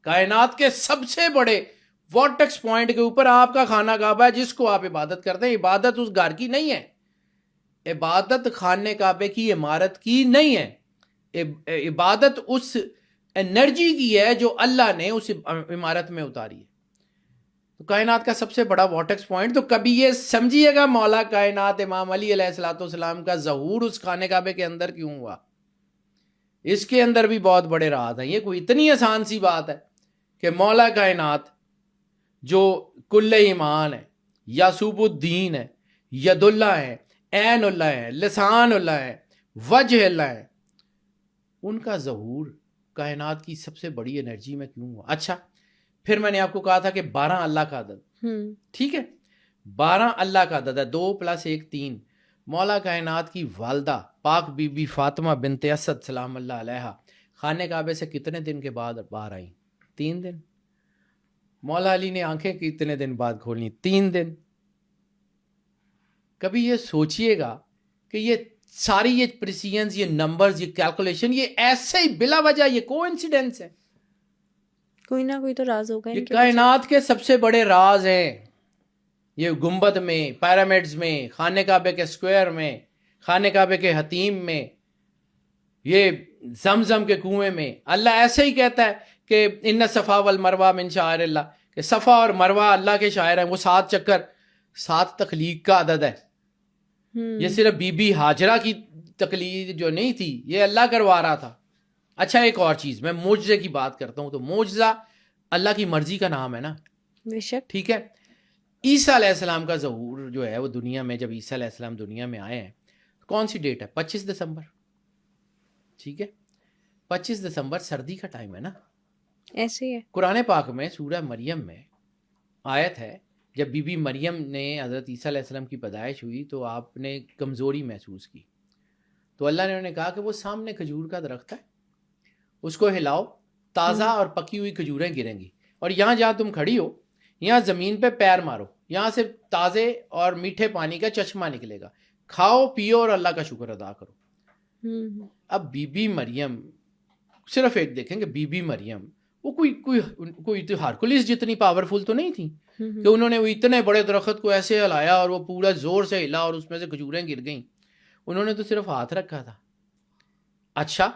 کائنات کے سب سے بڑے وارٹیکس پوائنٹ کے اوپر آپ کا خانہ کعبہ ہے جس کو آپ عبادت کرتے ہیں. عبادت اس گھر کی نہیں ہے، عبادت خانہ کعبے کی عمارت کی نہیں ہے، عبادت اس انرجی کی ہے جو اللہ نے اس عمارت میں اتاری ہے. تو کائنات کا سب سے بڑا وارٹیکس پوائنٹ. تو کبھی یہ سمجھیے گا مولا کائنات امام علی علیہ الصلوۃ والسلام کا ظہور اس خانہ کعبے کے اندر کیوں ہوا؟ اس کے اندر بھی بہت بڑے راز ہیں. یہ کوئی اتنی آسان سی بات ہے کہ مولا کائنات جو کل ایمان ہے، یاسوب الدین ہے، ید اللہ ہے، عین اللہ ہے، لسان اللہ ہے، وجہ اللہ ہے، ان کا ظہور کائنات کی سب سے بڑی انرجی میں کیوں ہوا؟ اچھا پھر میں نے آپ کو کہا تھا کہ 12 اللہ کا عدد، ٹھیک ہے، 12 اللہ کا عدد ہے، 2 + 1 3. مولا کائنات کی والدہ پاک بی بی فاطمہ بنت اسد سلام اللہ علیہا خانہ کعبے سے کتنے دن کے بعد باہر آئیں؟ 3 دن. مولا علی نے آنکھیں کتنے دن بعد کھولیں؟ 3 دن. کبھی یہ سوچئے گا کہ یہ ساری یہ پریسیجنز، یہ نمبرز، یہ کیلکولیشن، یہ ایسے ہی بلا وجہ یہ کو انسیڈنس ہے؟ کوئی نہ کوئی تو راز ہوگا. یہ کائنات کے سب سے بڑے راز ہیں. یہ گنبد میں، پیرامڈز میں، خانہ کعبے کے اسکوائر میں، خانہ کعبے کے حتیم میں، یہ زمزم کے کنویں میں. اللہ ایسے ہی کہتا ہے کہ ان صفا والمروہ من شعائر اللہ، کہ صفا اور مروہ اللہ کے شاعر ہیں. وہ 7 چکر 7 تخلیق کا عدد ہے. یہ صرف بی بی ہاجرہ کی تخلیق جو نہیں تھی، یہ اللہ کروا رہا تھا. اچھا ایک اور چیز، میں معجزے کی بات کرتا ہوں. تو معجزہ اللہ کی مرضی کا نام ہے نا، بے شک. ٹھیک ہے. عیسیٰ علیہ السلام کا ظہور جو ہے وہ دنیا میں، جب عیسیٰ علیہ السلام دنیا میں آئے ہیں، کون سی ڈیٹ ہے؟ 25 دسمبر، ٹھیک ہے. 25 دسمبر سردی کا ٹائم ہے نا، ایسے ہی ہے. قرآن پاک میں سورہ مریم میں آیت ہے، جب بی بی مریم نے حضرت عیسیٰ علیہ السلام کی پیدائش ہوئی تو آپ نے کمزوری محسوس کی، تو اللہ نے انہیں کہا کہ وہ سامنے کھجور کا درخت ہے، اس کو ہلاؤ، تازہ اور پکی ہوئی کھجوریں گریں گی، اور یہاں جہاں تم کھڑی ہو یہاں زمین پہ پیر مارو، یہاں سے تازے اور میٹھے پانی کا چشمہ نکلے گا، کھاؤ پیو اور اللہ کا شکر ادا کرو. اب بی بی مریم، صرف ایک دیکھیں کہ بی بی مریم وہ کوئی ہرکولس جتنی پاورفل تو نہیں تھی کہ انہوں نے وہ اتنے بڑے درخت کو ایسے ہلایا اور وہ پورا زور سے ہلا اور اس میں سے کھجوریں گر گئیں. انہوں نے تو صرف ہاتھ رکھا تھا. اچھا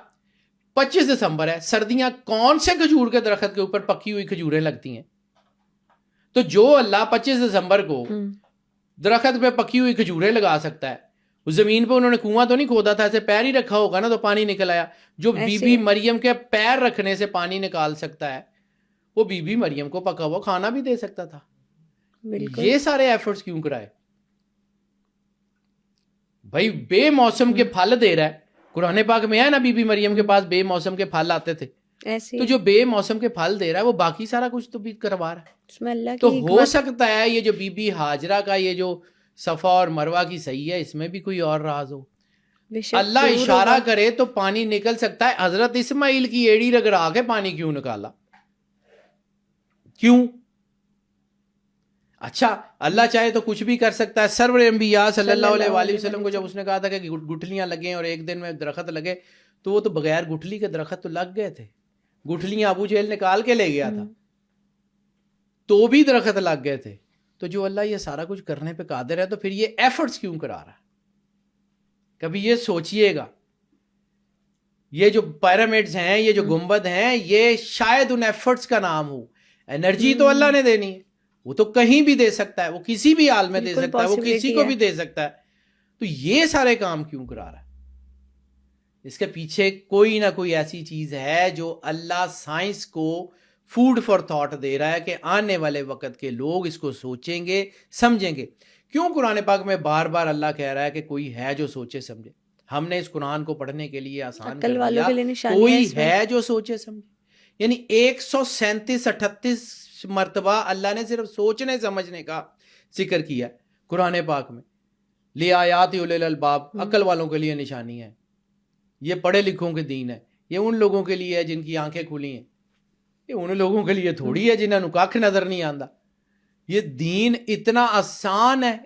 25 دسمبر ہے، سردیاں، کون سے کھجور کے درخت کے اوپر پکی ہوئی کھجوریں لگتی ہیں؟ تو جو اللہ 25 دسمبر کو درخت پہ پکی ہوئی کھجوریں لگا سکتا ہے، اس زمین پہ انہوں نے کنواں تو نہیں کھودا تھا، ایسے پیر ہی رکھا ہوگا نا تو پانی نکل آیا. جو بی بی مریم کے پیر رکھنے سے پانی نکال سکتا ہے، وہ بی بی مریم کو پکا ہوا کھانا بھی دے سکتا تھا. یہ سارے ایفرٹس کیوں کرائے؟ بھائی بے موسم کے پھل دے رہا ہے. قرآن پاک میں ہے نا بی بی مریم کے پاس بے موسم کے پھل آتے تھے، تو جو بے موسم کے پھل دے رہا ہے وہ باقی سارا کچھ تو بھی کروا رہا ہے. تو ہو سکتا ہے یہ جو بی بی ہاجرہ کا یہ جو صفا اور مروہ کی صحیح ہے، اس میں بھی کوئی اور راز ہو. اللہ اشارہ کرے تو پانی نکل سکتا ہے. حضرت اسماعیل کی ایڑی رگڑا کے پانی کیوں نکالا؟ کیوں؟ اچھا اللہ چاہے تو کچھ بھی کر سکتا ہے. سرور انبیاء صلی اللہ علیہ وآلہ وسلم کو جب اس نے کہا تھا کہ گٹھلیاں لگیں اور ایک دن میں درخت لگے، تو وہ تو بغیر گٹھلی کے درخت تو لگ گئے تھے. گٹھلیاں ابو جہل نکال کے لے گیا تھا تو بھی درخت لگ گئے تھے. تو جو اللہ یہ سارا کچھ کرنے پہ قادر ہے تو پھر یہ ایفرٹس کیوں کرا رہا ہے؟ کبھی یہ سوچئے گا. یہ جو پیرامڈز ہیں، یہ جو گنبد ہیں، یہ شاید ان ایفرٹس کا نام ہو. انرجی تو اللہ نے دینی ہے، وہ تو کہیں بھی دے سکتا ہے، وہ کسی بھی حال میں دے سکتا ہے، وہ کسی کو بھی دے سکتا ہے. تو یہ سارے کام کیوں کرا رہا ہے؟ اس کے پیچھے کوئی نہ کوئی ایسی چیز ہے جو اللہ سائنس کو فوڈ فار تھاٹ دے رہا ہے کہ آنے والے وقت کے لوگ اس کو سوچیں گے، سمجھیں گے. کیوں قرآن پاک میں بار بار اللہ کہہ رہا ہے کہ کوئی ہے جو سوچے سمجھے؟ ہم نے اس قرآن کو پڑھنے کے لیے آسان کر دیا، کوئی ہے جو سوچے سمجھے. یعنی 137-38 مرتبہ اللہ نے صرف سوچنے سمجھنے کا ذکر کیا قرآن پاک میں. لِآیاتِ اُولِی الْأَلْبَاب، عقل والوں کے لیے نشانی ہے. یہ پڑھے لکھوں کے دین ہے. یہ ان لوگوں کے لیے ہے جن کی آنکھیں کھلی ہیں. یہ ان لوگوں کے لیے تھوڑی ہے جنہوں نے کھ نظر نہیں آندا. یہ دین اتنا آسان ہے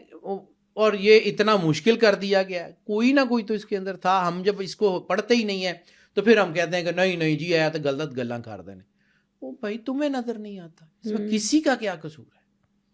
اور یہ اتنا مشکل کر دیا گیا ہے. کوئی نہ کوئی تو اس کے اندر تھا. ہم جب اس کو پڑھتے ہی نہیں ہیں تو پھر ہم کہتے ہیں کہ نہیں جی آیا تو غلط گلاں کر دینے. وہ بھائی تمہیں نظر نہیں آتا اس میں ہم۔ کسی کا کیا قصور ہے؟